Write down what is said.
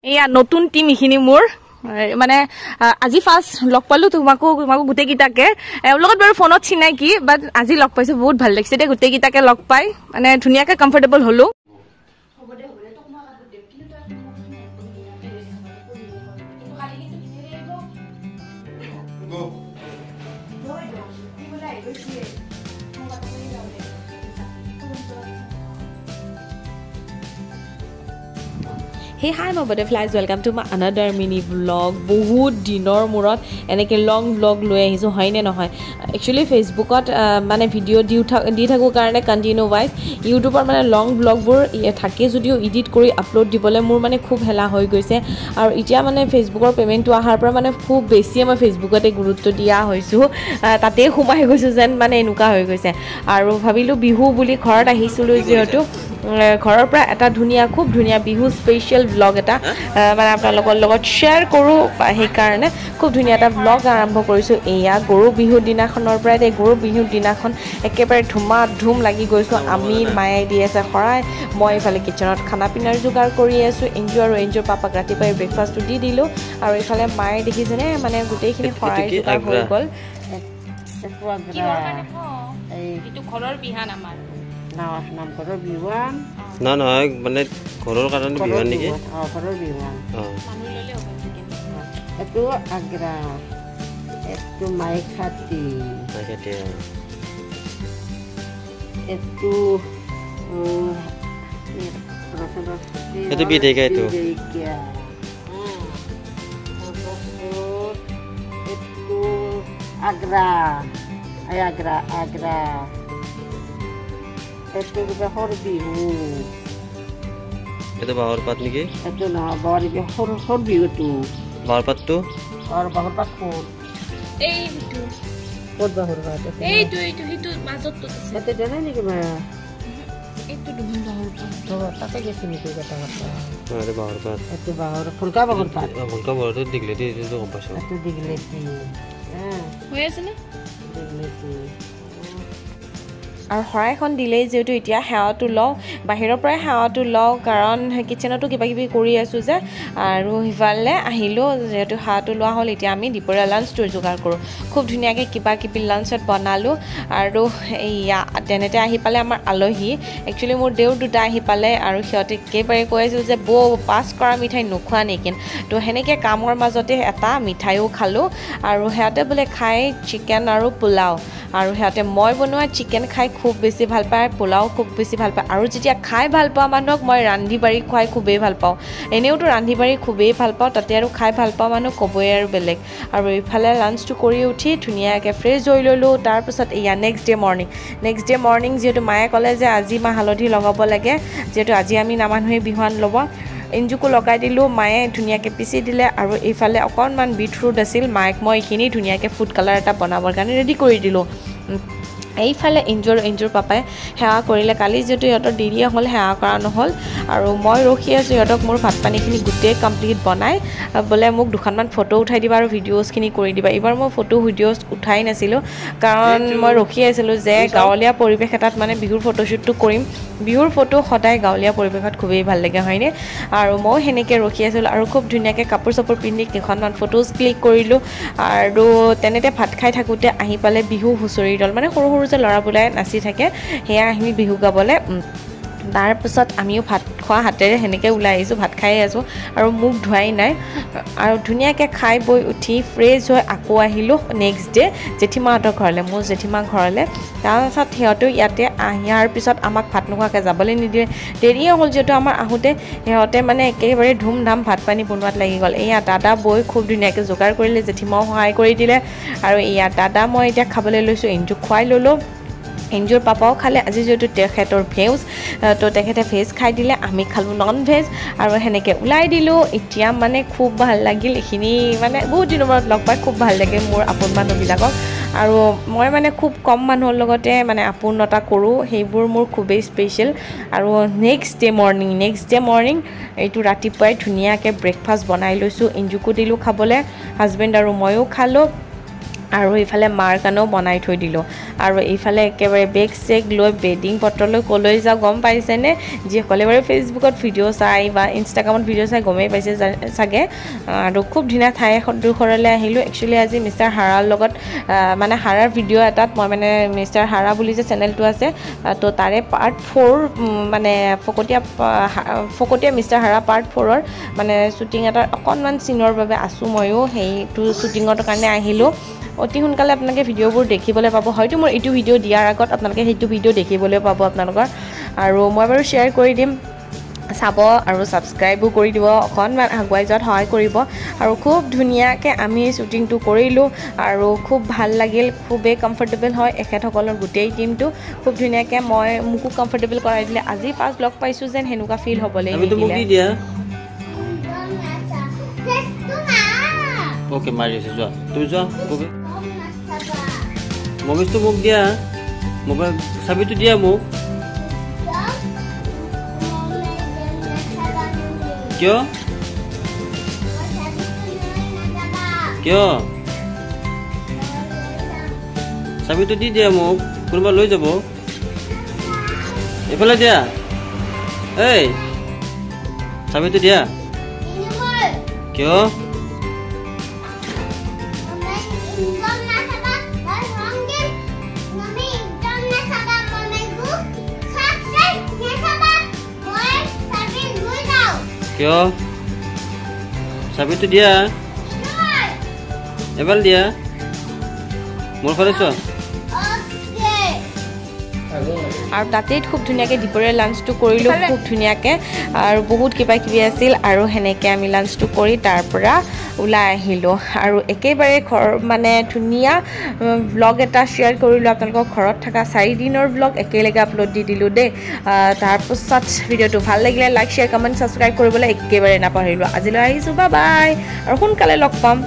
এয়া নতুন টিম ইখিনি মোৰ মানে আজি ফাৰ্ষ্ট লগ পালো তোমাকো গোটেই কিটাকে লগত বাৰু ফোনত চিনাকি বাট আজি লগ পাইছো বহুত ভাল লাগিছে দে গোটেই কিটাকে লগ পাই মানে ধুনিয়াকে কমফৰ্টেবল হলো Hey hi my butterflies, welcome to my another mini vlog. বহুত দিনৰ মূৰত এনেকে লং vlog লৈ আহিছো হয়নে নহয় actually ফেসবুকত মানে ভিডিও দি থাকো কাৰণে কন্টিনিউ ওয়াইজ ইউটিউবৰ মানে লং vlogবোৰ থাকে যদিও এডিট কৰি আপলোড দিবলৈ মোৰ মানে খুব হেলা হৈ গৈছে আৰু এতিয়া মানে ফেসবুকৰ পেমেন্টটো আহাৰ পৰা মানে খুব বেছি মই ফেসবুকতে গুৰুত্ব দিয়া হৈছো তাতে সোমাই গৈছো যেন মানে এনেকুৱা হৈ গৈছে আৰু ভাবিলো বিহু বুলি ঘৰত আহিছিলো যেহেতু ঘৰৰ পৰা এটা খুব ধুনিয়া বিহু স্পেশাল vlog এটা মানে আপোনালোকৰ লগত শেয়াৰ কৰো সেই কাৰণে খুব ধুনিয়া এটা vlog আৰম্ভ কৰিছো এয়া গৰু বিহুৰ দিনাখনৰ পৰা এই গৰু বিহুৰ দিনাখন একেবাৰে ধুম লাগি গৈছো আমি মায়ে দি আছে খৰাই মই ইফালে কিচেনত খানা পিনাৰ যোগাৰ কৰি আছো এনজয় পাপাক ৰাতিপুৱাই ব্ৰেকফাষ্টটো দি দিলো আৰু ইফালে মায়ে দেখিছেনে মানে গোটেইখিনি খৰাই যোগাৰ হৈ গল এইটো ঘৰৰ বিহান আমাৰ নাম ঘৰৰ বিহান না নহয় মানে ঘৰৰ কাৰণে বিহান নেকি ঘৰৰ বিহান মানুহ ললে হ'ব চিকেন এটো আগ্ৰা এটো মাইখাতি এটো এটো বিদেকা এটো এটো আগ্ৰা এটো বাহৰ বিহু এটো বাহৰ পাত নেকি এটো না বাহৰ বিহুটো বাহৰ পাতটো আৰু বাহৰ পাত কোট এইটো কোট বাহৰ পাত এইটো হিটো মাজতটো আছে এতে জানাই নেকি মা এইটো দুখন বাহৰ পাত তো তাতে গেছি নেকি কথা এটো বাহৰ পাত এটো বাহৰ ফুলকা বাহৰ পাত ফুলকা বাহৰটো দিগলেতি এটো গম পাইছো এটো দিগলেতি হৈ আছে নে দিগলেতি আৰু হৰাইখন দিলেই যেহেতু এতিয়া হেৱাটো লওঁ বাহিৰৰ পৰাই হেৱাটো লওঁ কাৰণ কিচেনতো কিবা কিবি কৰি আছো যে আৰু হিফালে আহিলো যেহেতু হেৱাটো লোৱা হ'ল এতিয়া আমি দুপৰীয়া লাঞ্চটো যোগাৰ কৰোঁ খুব ধুনীয়াকৈ কিবা কিবি লাঞ্চত বনালোঁ আৰু এয়া তেনেতে আহি পালে আমাৰ আলহী একচুৱেলি মোৰ দেউ দুটা আহি পালে আৰু সিহঁতে একেবাৰে কৈ আছিল যে বৌ পাছ কৰা মিঠাই নোখোৱা নেকি তো সেনেকৈ কামৰ মাজতে এটা মিঠাইও খালোঁ আৰু সিহঁতে বোলে খাই চিকেন আৰু পোলাও আৰু সিহঁতে মই বনোৱা চিকেন খাই খুব বেছি ভাল পায় পোলাও খুব বেছি ভাল পায় আৰু যেতিয়া খাই ভাল পাওঁ মানুহক মই ৰান্ধি বাঢ়ি খুৱাই খুবেই ভাল পাওঁ এনেওতো ৰান্ধি বাঢ়ি খুবেই ভাল পাওঁ তাতে আৰু খাই ভাল পাওঁ মানুহ ক'বই আৰু বেলেগ আৰু ইফালে লাঞ্চটো কৰি উঠি ধুনীয়াকৈ ফ্ৰেছ হৈ ল'লোঁ তাৰপিছত এয়া নেক্সট ডে মৰ্ণিং যিহেতু মায়ে ক'লে যে আজি মাহ হালধি লগাব লাগে যিহেতু আজি আমি নামানুহে বিহুৱান ল'ব এনজুকো লগাই দিলোঁ মায়ে ধুনীয়াকৈ পিচি দিলে আৰু এইফালে অকণমান বিটৰুট আছিল মায়েক মই এইখিনি ধুনীয়াকৈ ফুড কালাৰ এটা বনাবৰ কাৰণে ৰেডি কৰি দিলোঁ এইফালে এনজৰ পাপাই সেৱা কৰিলে কালি যিহেতু সিহঁতৰ দেৰিয়ে হ'ল সেৱা কৰা নহ'ল আৰু মই ৰখি আছোঁ সিহঁতক মোৰ ভাত পানীখিনি গোটেই কমপ্লিট বনাই বোলে মোক দুখনমান ফটো উঠাই দিবা আৰু ভিডিঅ'জখিনি কৰি দিবা এইবাৰ মই ফটো ভিডিঅ'জ উঠাই নাছিলোঁ কাৰণ মই ৰখি আছিলোঁ যে গাঁৱলীয়া পৰিৱেশ এটাত মানে বিহুৰ ফটোশ্বুটটো কৰিম বিহুৰ ফটো সদায় গাঁৱলীয়া পৰিৱেশত খুবেই ভাল লাগে হয়নে আৰু মই সেনেকৈ ৰখি আছিলোঁ আৰু খুব ধুনীয়াকৈ কাপোৰ চাপোৰ পিন্ধি কেইখনমান ফটোজ ক্লিক কৰিলোঁ আৰু তেনেতে ভাত খাই থাকোঁতে আহি পালে বিহু হুঁচৰি দল মানে সৰু সৰু যে ল'ৰাবোৰে নাচি থাকে সেয়া আহিমি বিহু গাবলৈ তাৰপিছত আমিও ভাত খোৱা হাতেৰে সেনেকৈ ওলাই আহিছোঁ ভাত খাই আছোঁ আৰু মুখ ধোৱাই নাই আৰু ধুনীয়াকৈ খাই বৈ উঠি ফ্ৰেছ হৈ আকৌ আহিলোঁ নেক্সট ডে জেঠীমাহঁতৰ ঘৰলৈ মোৰ জেঠীমা ঘৰলৈ তাৰপাছত সিহঁতেও ইয়াতে আহিয়াৰ পিছত আমাক ভাত নোখোৱাকৈ যাবলৈ নিদিয়ে দেৰিয়ে হ'ল যিহেতু আমাৰ আহোঁতে সিহঁতে মানে একেবাৰে ধুমধাম ভাত পানী বনোৱাত লাগি গ'ল এয়া দাদা বৈ খুব ধুনীয়াকৈ যোগাৰ কৰিলে জেঠীমাও সহায় কৰি দিলে আৰু এয়া দাদা মই এতিয়া খাবলৈ লৈছোঁ এনজুক খুৱাই ল'লোঁ এনজৰ পাপাও খালে আজি যেহেতু তেখেতৰ ভেজ তো তেখেতে ভেজ খাই দিলে আমি খালোঁ নন ভেজ আৰু সেনেকৈ ওলাই দিলোঁ এতিয়া মানে খুব ভাল লাগিল এইখিনি মানে বহুত দিনৰ মূৰত লগ পাই খুব ভাল লাগে মোৰ আপোন মানুহবিলাকক আৰু মই মানে খুব কম মানুহৰ লগতে মানে আপোনতা কৰোঁ সেইবোৰ মোৰ খুবেই স্পেচিয়েল আৰু নেক্সট ডে মৰ্ণিং এইটো ৰাতিপুৱাই ধুনীয়াকৈ ব্ৰেকফাষ্ট বনাই লৈছোঁ এনজুকো দিলোঁ খাবলৈ হাজবেণ্ড আৰু ময়ো খালোঁ আৰু ইফালে মাৰ কাৰণেও বনাই থৈ দিলোঁ আৰু এইফালে একেবাৰে বেগ চেগ লৈ বেডিং পত্ৰলৈ ক'লৈ যাওঁ গম পাইছেনে যিসকলে বাৰু ফেচবুকত ভিডিঅ' চাই বা ইনষ্টাগ্ৰামত ভিডিঅ' চাই গমেই পাইছে চাগে আৰু খুব ধুনীয়া ঠাই এডোখৰলৈ আহিলোঁ একচুৱেলি আজি মিষ্টাৰ হাৰাৰ লগত মানে হাৰাৰ ভিডিঅ' এটাত মই মানে মিষ্টাৰ হাৰা বুলি যে চেনেলটো আছে তো তাৰে পাৰ্ট 4 মানে ফকতীয়া মিষ্টাৰ হাৰা পাৰ্ট 4ৰ মানে শ্বুটিং এটাৰ অকণমান চিনৰ বাবে আছোঁ ময়ো সেইটো শ্বুটিঙৰ কাৰণে আহিলোঁ অতি সোনকালে আপোনালোকে ভিডিঅ'বোৰ দেখিবলৈ পাব হয়তো মোৰ এইটো ভিডিঅ' দিয়াৰ আগত আপোনালোকে সেইটো ভিডিঅ' দেখিবলৈ পাব আপোনালোকৰ আৰু মই বাৰু শ্বেয়াৰ কৰি দিম চাব আৰু ছাবস্ক্ৰাইবো কৰি দিব অকণমান আগুৱাই যোৱাত সহায় কৰিব আৰু খুব ধুনীয়াকৈ আমি শ্বুটিংটো কৰিলোঁ আৰু খুব ভাল লাগিল খুবেই কমফৰ্টেবল হয় এখেতসকলৰ গোটেই টিমটো খুব ধুনীয়াকৈ মোকো কমফৰ্টেবল কৰাই দিলে আজি ফাৰ্ষ্ট লগ পাইছোঁ যেন সেনেকুৱা ফিল হ'বলৈ ওকে মাৰি আছে যোৱা তুমি যোৱা মমিজটো মোক দিয়া মোবাইল চাবিটো দিয়া মোক কিয় কিয় চাবিটো দি দিয়া মোক কোনোবা লৈ যাব এইফালে দিয়া এই চাবিটো দিয়া কিয় কিয় চাবিটো দিয়া এবাৰ দিয়া মোৰ ফালে চোৱা আৰু তাতেই খুব ধুনীয়াকৈ দুপৰীয়া লাঞ্চটো কৰিলোঁ খুব ধুনীয়াকৈ আৰু বহুত কিবা কিবি আছিল আৰু সেনেকৈ আমি লাঞ্চটো কৰি তাৰ পৰা ওলাই আহিলোঁ আৰু একেবাৰে ঘৰ মানে ধুনীয়া ভ্লগ এটা শ্বেয়াৰ কৰিলোঁ আপোনালোকৰ ঘৰত থকা 4 দিনৰ ভ্লগ একেলগে আপলোড দি দিলোঁ দেই তাৰপাছত ভিডিঅ'টো ভাল লাগিলে লাইক শ্বেয়াৰ কমেণ্ট ছাবস্ক্ৰাইব কৰিবলৈ একেবাৰে নাপাহৰিলোঁ আজিলৈ আহিছোঁ বাই বাই আৰু সোনকালে লগ পাম